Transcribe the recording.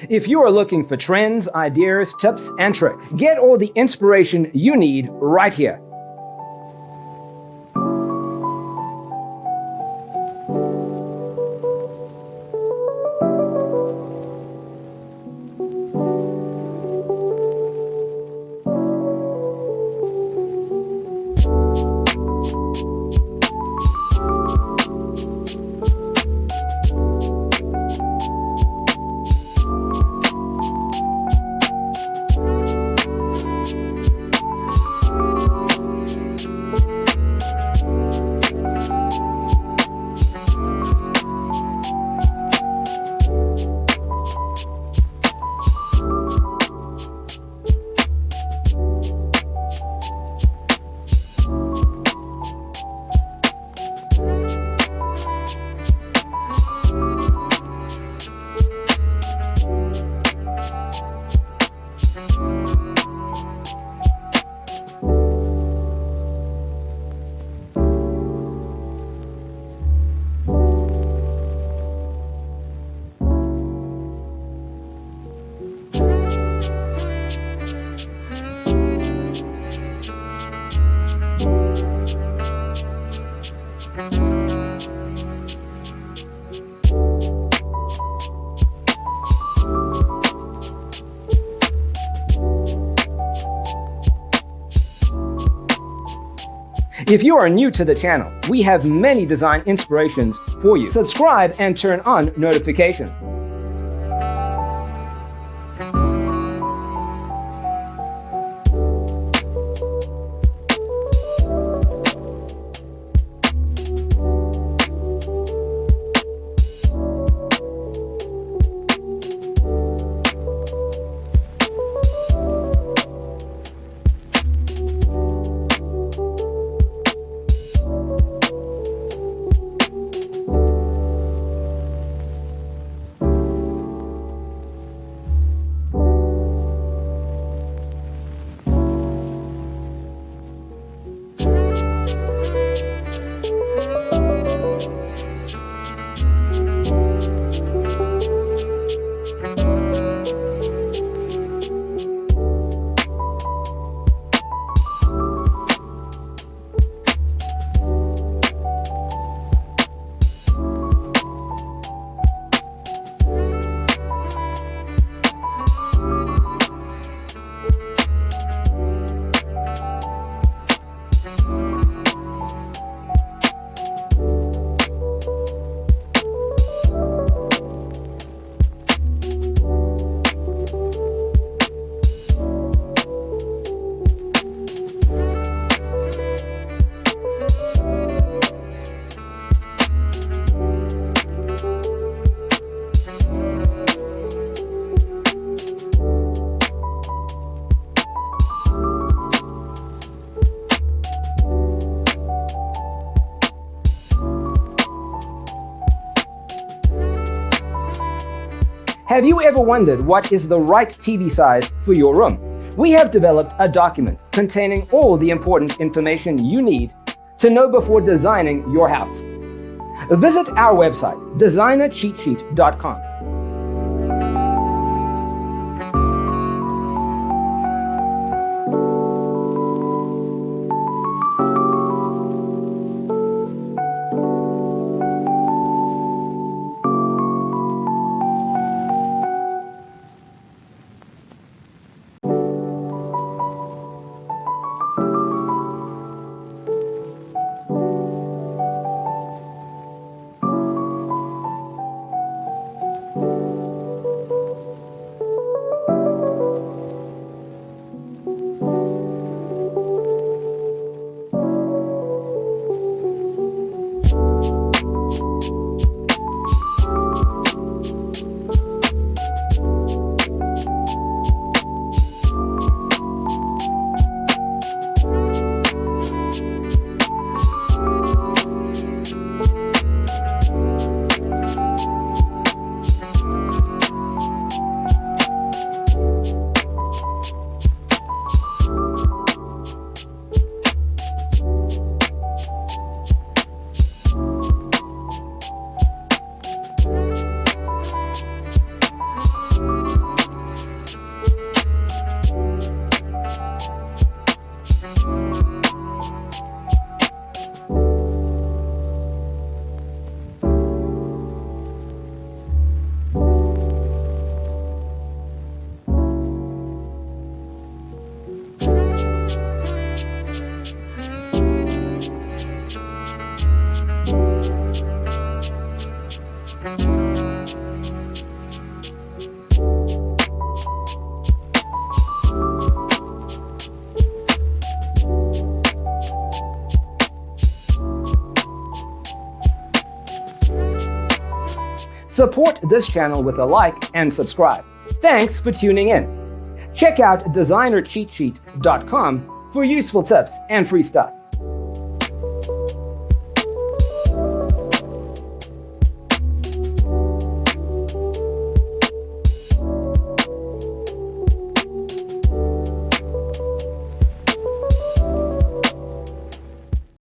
If you are looking for trends, ideas, tips, and tricks, get all the inspiration you need right here. If you are new to the channel, we have many design inspirations for you. Subscribe and turn on notifications. Have you ever wondered what is the right TV size for your room? We have developed a document containing all the important information you need to know before designing your house. Visit our website, designercheatsheet.com. Support this channel with a like and subscribe. Thanks for tuning in. Check out designercheatsheet.com for useful tips and free stuff.